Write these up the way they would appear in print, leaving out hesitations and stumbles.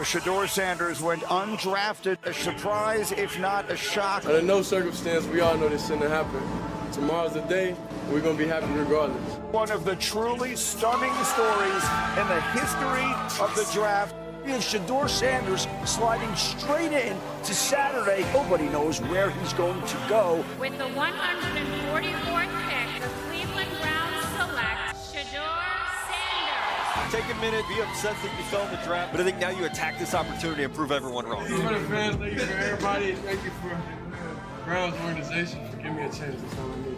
Shedeur Sanders went undrafted. A surprise, if not a shock. Under no circumstance, we all know this shouldn't happen. Tomorrow's the day, we're going to be happy regardless. One of the truly stunning stories in the history of the draft is Shedeur Sanders sliding straight in to Saturday. Nobody knows where he's going to go. With the 144th pick, the Cleveland Browns select Shedeur Sanders. Take a minute, be upset that you fell in the draft, but I think now you attack this opportunity and prove everyone wrong. Thank you for the fans, thank you for everybody, thank you for the Browns organization for giving me a chance. That's all I need.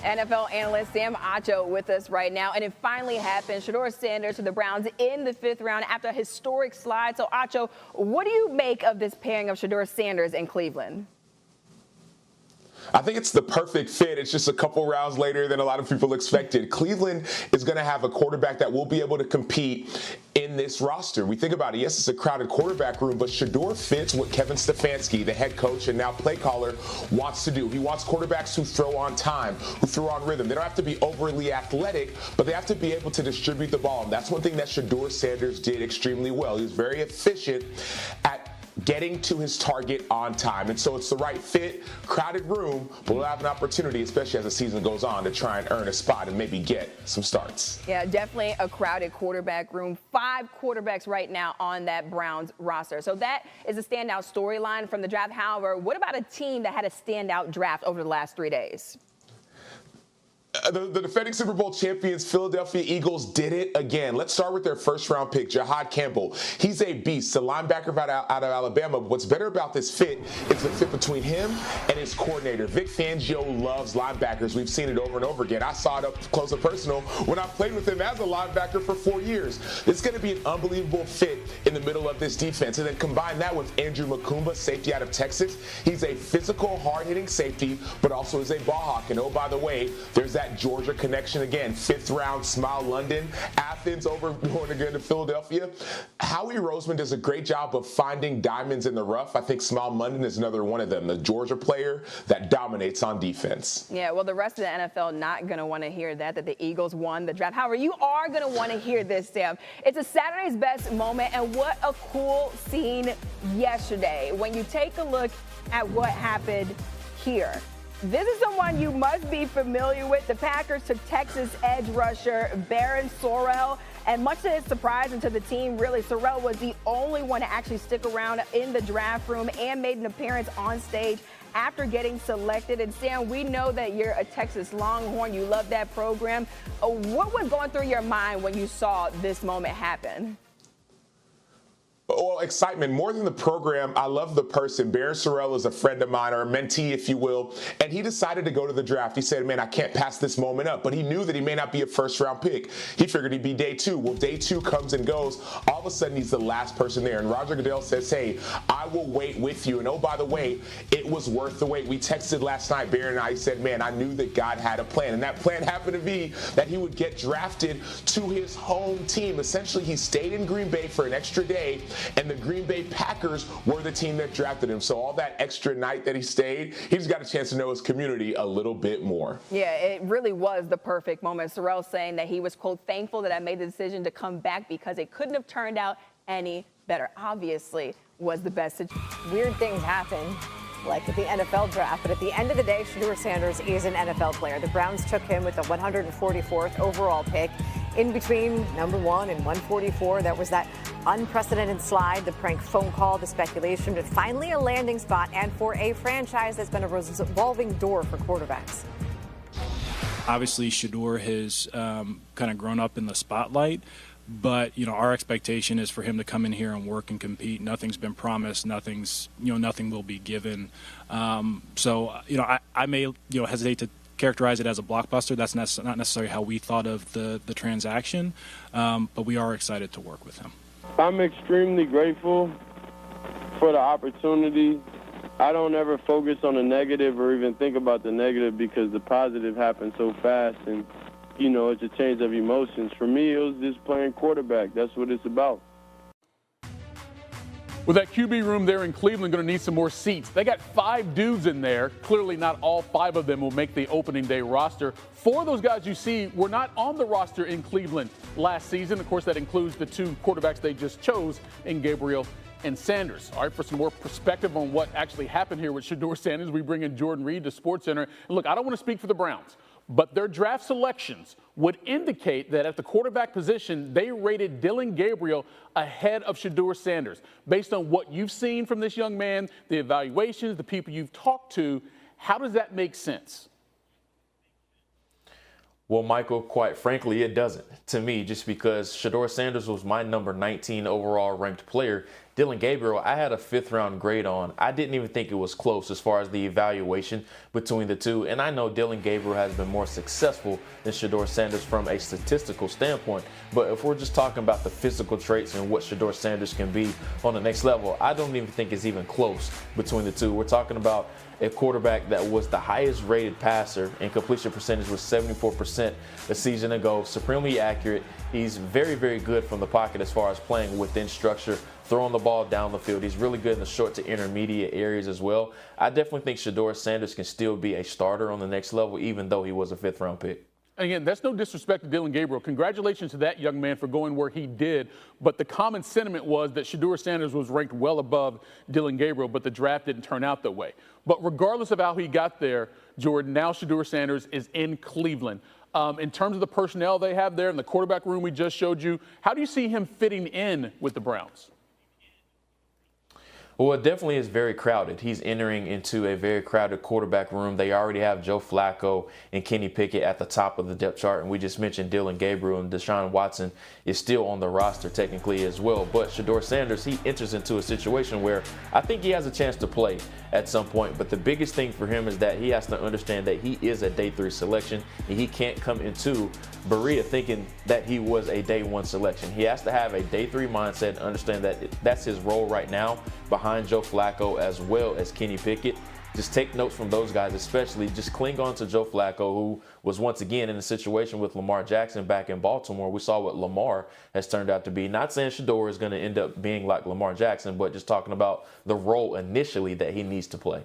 NFL analyst Sam Acho with us right now, and it finally happened. Shedeur Sanders to the Browns in the 5th round after a historic slide. So, Acho, what do you make of this pairing of Shedeur Sanders and Cleveland? I think it's the perfect fit. It's just a couple rounds later than a lot of people expected. Cleveland is going to have a quarterback that will be able to compete in this roster. We think about it. Yes, it's a crowded quarterback room, but Shedeur fits what Kevin Stefanski, the head coach and now play caller, wants to do. He wants quarterbacks who throw on time, who throw on rhythm. They don't have to be overly athletic, but they have to be able to distribute the ball. And that's one thing that Shedeur Sanders did extremely well. He was very efficient at getting to his target on time. And so it's the right fit, crowded room, but we'll have an opportunity, especially as the season goes on, to try and earn a spot and maybe get some starts. Yeah, definitely a crowded quarterback room. 5 quarterbacks right now on that Browns roster. So that is a standout storyline from the draft. However, what about a team that had a standout draft over the last 3 days? The defending Super Bowl champions, Philadelphia Eagles, did it again. Let's start with their first-round pick, Jahad Campbell. He's a beast, a linebacker out of Alabama. But what's better about this fit is the fit between him and his coordinator. Vic Fangio loves linebackers. We've seen it over and over again. I saw it up close and personal when I played with him as a linebacker for 4 years. It's going to be an unbelievable fit in the middle of this defense. And then combine that with Andrew Makumba, safety out of Texas. He's a physical, hard-hitting safety, but also is a ball hawk. And oh, by the way, there's that Georgia connection again. 5th round, Smile London, Athens over going again to Philadelphia. Howie Roseman does a great job of finding diamonds in the rough. I think Smile London is another one of them, the Georgia player that dominates on defense. Yeah, well, the rest of the NFL not going to want to hear that the Eagles won the draft. However, you are going to want to hear this, Sam. It's a Saturday's best moment, and what a cool scene yesterday when you take a look at what happened here. This is someone you must be familiar with. The Packers took Texas edge rusher Barron Sorrell, and much to his surprise and to the team, really, Sorrell was the only one to actually stick around in the draft room and made an appearance on stage after getting selected. And Sam, we know that you're a Texas Longhorn. You love that program. What was going through your mind when you saw this moment happen? Well, excitement. More than the program, I love the person. Barron Sorrell is a friend of mine, or a mentee, if you will, and he decided to go to the draft. He said, man, I can't pass this moment up, but he knew that he may not be a first-round pick. He figured he'd be day 2. Well, day 2 comes and goes. All of a sudden, he's the last person there, and Roger Goodell says, hey, I will wait with you, and oh, by the way, it was worth the wait. We texted last night, Barron and I said, man, I knew that God had a plan, and that plan happened to be that he would get drafted to his home team. Essentially, he stayed in Green Bay for an extra day, and the Green Bay Packers were the team that drafted him. So all that extra night that he stayed, he just got a chance to know his community a little bit more. Yeah, it really was the perfect moment. Sorrell saying that he was, quote, thankful that I made the decision to come back because it couldn't have turned out any better. Obviously was the best. Weird things happen, like at the NFL draft, but at the end of the day, Shedeur Sanders is an NFL player. The Browns took him with the 144th overall pick. In between number 1 and 144, that was that unprecedented slide, the prank phone call, the speculation, but finally a landing spot, and for a franchise that's been a revolving door for quarterbacks. Obviously, Shedeur has kind of grown up in the spotlight, but our expectation is for him to come in here and work and compete. Nothing's been promised. Nothing will be given. So I may hesitate to characterize it as a blockbuster. That's not necessarily how we thought of the transaction, but we are excited to work with him. I'm extremely grateful for the opportunity. I don't ever focus on the negative or even think about the negative because the positive happens so fast, and it's a change of emotions. For me, it was just playing quarterback. That's what it's about. Well, that QB room there in Cleveland going to need some more seats. They got 5 dudes in there. Clearly not all 5 of them will make the opening day roster. 4 of those guys you see were not on the roster in Cleveland last season. Of course, that includes the 2 quarterbacks they just chose in Gabriel and Sanders. All right, for some more perspective on what actually happened here with Shedeur Sanders, we bring in Jordan Reed to SportsCenter. And look, I don't want to speak for the Browns, but their draft selections would indicate that at the quarterback position, they rated Dillon Gabriel ahead of Shedeur Sanders. Based on what you've seen from this young man, the evaluations, the people you've talked to, how does that make sense? Well, Michael, quite frankly, it doesn't to me, just because Shedeur Sanders was my number 19 overall ranked player. Dillon Gabriel, I had a 5th round grade on. I didn't even think it was close as far as the evaluation between the two. And I know Dillon Gabriel has been more successful than Shedeur Sanders from a statistical standpoint. But if we're just talking about the physical traits and what Shedeur Sanders can be on the next level, I don't even think it's even close between the two. We're talking about a quarterback that was the highest rated passer, and completion percentage was 74% a season ago. Supremely accurate. He's very, very good from the pocket as far as playing within structure, throwing the ball down the field. He's really good in the short to intermediate areas as well. I definitely think Shedeur Sanders can still be a starter on the next level, even though he was a 5th round pick. Again, that's no disrespect to Dillon Gabriel. Congratulations to that young man for going where he did. But the common sentiment was that Shedeur Sanders was ranked well above Dillon Gabriel, but the draft didn't turn out that way. But regardless of how he got there, Jordan, now Shedeur Sanders is in Cleveland. In terms of the personnel they have there in the quarterback room we just showed you, how do you see him fitting in with the Browns? Well, it definitely is very crowded. He's entering into a very crowded quarterback room. They already have Joe Flacco and Kenny Pickett at the top of the depth chart, and we just mentioned Dillon Gabriel, and Deshaun Watson is still on the roster technically as well. But Shedeur Sanders, he enters into a situation where I think he has a chance to play at some point. But the biggest thing for him is that he has to understand that he is a day 3 selection, and he can't come into Berea thinking that he was a day 1 selection. He has to have a day 3 mindset and understand that that's his role right now behind Joe Flacco as well as Kenny Pickett. Just take notes from those guys, especially just cling on to Joe Flacco, who was once again in a situation with Lamar Jackson back in Baltimore. We saw what Lamar has turned out to be. Not saying Shedeur is going to end up being like Lamar Jackson, but just talking about the role initially that he needs to play.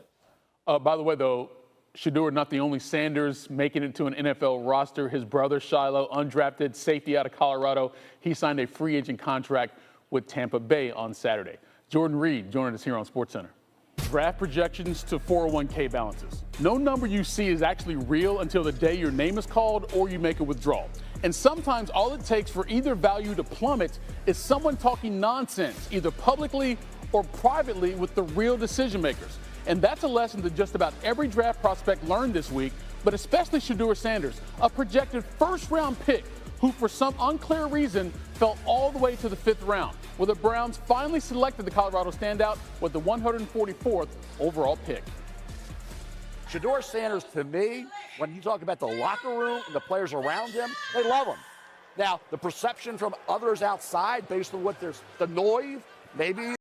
By the way, though, Shedeur not the only Sanders making it to an NFL roster. His brother Shiloh, undrafted safety out of Colorado, he signed a free agent contract with Tampa Bay on Saturday. Jordan Reed joining us here on SportsCenter. Draft projections to 401k balances. No number you see is actually real until the day your name is called or you make a withdrawal. And sometimes all it takes for either value to plummet is someone talking nonsense, either publicly or privately with the real decision makers. And that's a lesson that just about every draft prospect learned this week, but especially Shedeur Sanders, a projected 1st round pick who for some unclear reason fell all the way to the 5th round, where the Browns finally selected the Colorado standout with the 144th overall pick. Shedeur Sanders, to me, when you talk about the locker room and the players around him, they love him. Now, the perception from others outside based on what there's the noise, maybe